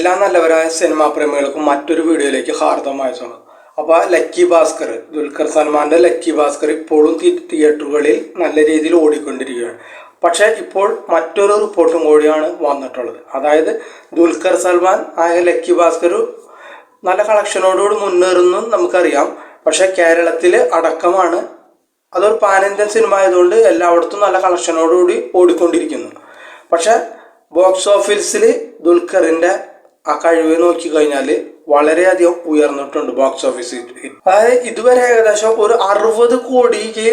എല്ലാ നല്ലവരായ സിനിമാ പ്രേമികൾക്കും മറ്റൊരു വീഡിയോയിലേക്ക് ഹാർദമായ സ്വാഗതം. അപ്പോൾ ലക്കി ഭാസ്കർ, ദുൽഖർ സൽമാൻ്റെ ലക്കി ഭാസ്കർ ഇപ്പോഴും തിയേറ്ററുകളിൽ നല്ല രീതിയിൽ ഓടിക്കൊണ്ടിരിക്കുകയാണ്. പക്ഷേ ഇപ്പോൾ മറ്റൊരു റിപ്പോർട്ടും കൂടിയാണ് വന്നിട്ടുള്ളത്. അതായത് ദുൽഖർ സൽമാൻ ആയ ലക്കി ഭാസ്കർ നല്ല കളക്ഷനോടുകൂടി മുന്നേറുന്നു നമുക്കറിയാം. പക്ഷേ കേരളത്തിൽ അടക്കമാണ്, അതൊരു പാൻ ഇന്ത്യൻ സിനിമ ആയതുകൊണ്ട് എല്ലായിടത്തും നല്ല കളക്ഷനോടുകൂടി ഓടിക്കൊണ്ടിരിക്കുന്നു. പക്ഷേ ബോക്സ് ഓഫീസിൽ ദുൽഖറിൻ്റെ ആ കഴിവ് നോക്കിക്കഴിഞ്ഞാൽ വളരെയധികം ഉയർന്നിട്ടുണ്ട് ബോക്സ് ഓഫീസിൽ. അതായത് ഇതുവരെ ഏകദേശം ഒരു 60 കോടിക്ക്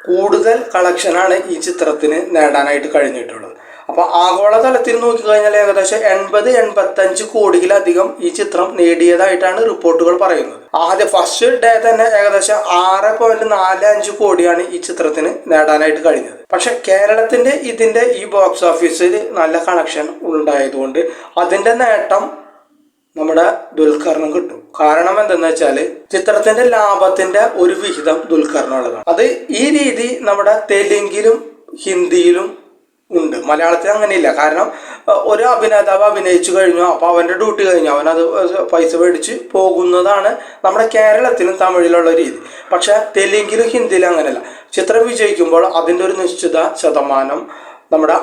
കൂടുതൽ കളക്ഷനാണ് ഈ ചിത്രത്തിന് നേടാനായിട്ട് കഴിഞ്ഞിട്ടുള്ളത്. അപ്പോൾ ആഗോളതലത്തിൽ നോക്കിക്കഴിഞ്ഞാൽ ഏകദേശം 80-85 കോടിയിലധികം ഈ ചിത്രം നേടിയതായിട്ടാണ് റിപ്പോർട്ടുകൾ പറയുന്നത്. ആദ്യ ഫസ്റ്റ് ഡേ തന്നെ ഏകദേശം 6.45 കോടിയാണ് ഈ ചിത്രത്തിന് നേടാനായിട്ട് കഴിഞ്ഞത്. പക്ഷെ കേരളത്തിന്റെ ഇതിന്റെ ഈ ബോക്സ് ഓഫീസിൽ നല്ല കണക്ഷൻ ഉണ്ടായതുകൊണ്ട് അതിന്റെ നേട്ടം നമ്മുടെ ദുൽഖറിനും കിട്ടും. കാരണം എന്തെന്ന് വെച്ചാൽ ചിത്രത്തിന്റെ ലാഭത്തിന്റെ ഒരു വിഹിതം ദുൽഖറിനുള്ളതാണ്. അത് ഈ രീതി നമ്മുടെ തെലുങ്കിലും ഹിന്ദിയിലും ഉണ്ട്. മലയാളത്തിൽ അങ്ങനെയില്ല. കാരണം ഒരു അഭിനേതാവ് അഭിനയിച്ചു കഴിഞ്ഞു, അപ്പോൾ അവൻ്റെ ഡ്യൂട്ടി കഴിഞ്ഞു, അവനത് പൈസ മേടിച്ച് പോകുന്നതാണ് നമ്മുടെ കേരളത്തിലും തമിഴിലുള്ള രീതി. പക്ഷെ തെലുങ്കിലും ഹിന്ദിയിലും അങ്ങനെയല്ല. ചിത്രം വിജയിക്കുമ്പോൾ അതിൻ്റെ ഒരു നിശ്ചിത ശതമാനം നമ്മുടെ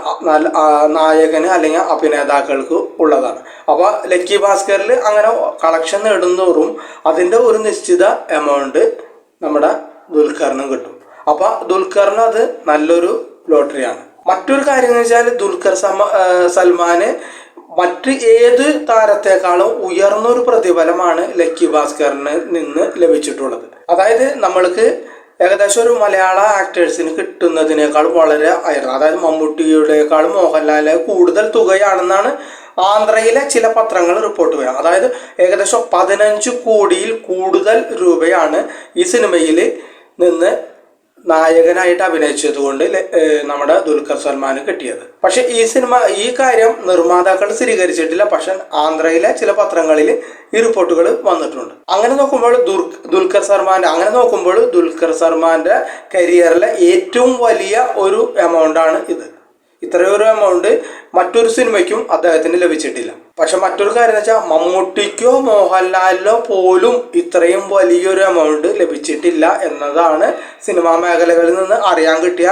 നായകന് അല്ലെങ്കിൽ അഭിനേതാക്കൾക്ക് ഉള്ളതാണ്. അപ്പോൾ ലക്കി ഭാസ്കറിൽ അങ്ങനെ കളക്ഷൻ നേടുന്നതോറും അതിൻ്റെ ഒരു നിശ്ചിത എമൗണ്ട് നമ്മുടെ ദുൽഖറിനും കിട്ടും. അപ്പോൾ ദുൽഖറിന് അത് നല്ലൊരു ലോട്ടറിയാണ്. മറ്റൊരു കാര്യം എന്ന് വെച്ചാൽ ദുൽഖർ സൽമാന് മറ്റ് ഏത് താരത്തെക്കാളും ഉയർന്നൊരു പ്രതിഫലമാണ് ലക്കി ഭാസ്കറിന് നിന്ന് ലഭിച്ചിട്ടുള്ളത്. അതായത് നമ്മൾക്ക് ഏകദേശം ഒരു മലയാള ആക്ടേഴ്സിന് കിട്ടുന്നതിനേക്കാളും വളരെ ഉയർന്ന, അതായത് മമ്മൂട്ടിയുടേക്കാളും മോഹൻലാലിനെ കൂടുതൽ തുകയാണെന്നാണ് ആന്ധ്രയിലെ ചില പത്രങ്ങൾ റിപ്പോർട്ട് ചെയ്യാം. അതായത് ഏകദേശം 15 കോടിയിൽ കൂടുതൽ രൂപയാണ് ഈ സിനിമയിൽ നിന്ന് നായകനായിട്ട് അഭിനയിച്ചത് കൊണ്ട് നമ്മുടെ ദുൽഖർ സൽമാന് കിട്ടിയത്. പക്ഷെ ഈ കാര്യം നിർമ്മാതാക്കൾ സ്ഥിരീകരിച്ചിട്ടില്ല. പക്ഷെ ആന്ധ്രയിലെ ചില പത്രങ്ങളിൽ ഈ റിപ്പോർട്ടുകൾ വന്നിട്ടുണ്ട്. അങ്ങനെ നോക്കുമ്പോൾ ദുൽഖർ സൽമാന്റെ കരിയറിലെ ഏറ്റവും വലിയ ഒരു എമൗണ്ടാണ് ഇത്. ഇത്രയൊരു എമൗണ്ട് മറ്റൊരു സിനിമയ്ക്കും അദ്ദേഹത്തിന് ലഭിച്ചിട്ടില്ല. പക്ഷെ മറ്റൊരു കാര്യം എന്ന് വെച്ചാൽ മമ്മൂട്ടിക്കോ മോഹൻലാലിനോ പോലും ഇത്രയും വലിയൊരു എമൗണ്ട് ലഭിച്ചിട്ടില്ല എന്നതാണ് സിനിമാ മേഖലകളിൽ നിന്ന് അറിയാൻ കിട്ടിയ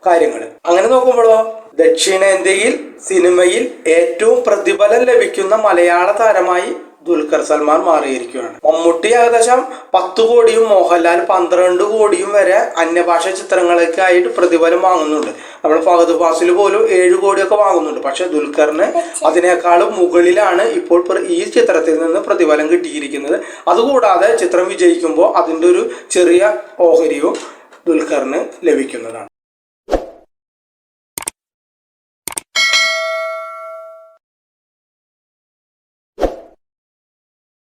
കാര്യങ്ങൾ. അങ്ങനെ നോക്കുമ്പോഴോ ദക്ഷിണേന്ത്യയിൽ സിനിമയിൽ ഏറ്റവും പ്രതിഫലം ലഭിക്കുന്ന മലയാള താരമായി ദുൽഖർ സൽമാൻ മാറിയിരിക്കുകയാണ്. മമ്മൂട്ടി ഏകദേശം 10 കോടിയും മോഹൻലാൽ 12 കോടിയും വരെ അന്യഭാഷ ചിത്രങ്ങളൊക്കെ ആയിട്ട് പ്രതിഫലം വാങ്ങുന്നുണ്ട്. നമ്മൾ ഫഹദ് ഫാസിൽ പോലും 7 കോടിയൊക്കെ വാങ്ങുന്നുണ്ട്. പക്ഷെ ദുൽഖറിന് അതിനേക്കാളും മുകളിലാണ് ഇപ്പോൾ ഈ ചിത്രത്തിൽ നിന്ന് പ്രതിഫലം കിട്ടിയിരിക്കുന്നത്. അതുകൂടാതെ ചിത്രം വിജയിക്കുമ്പോൾ അതിൻ്റെ ഒരു ചെറിയ ഓഹരിയും ദുൽഖറിന് ലഭിക്കുന്നതാണ്.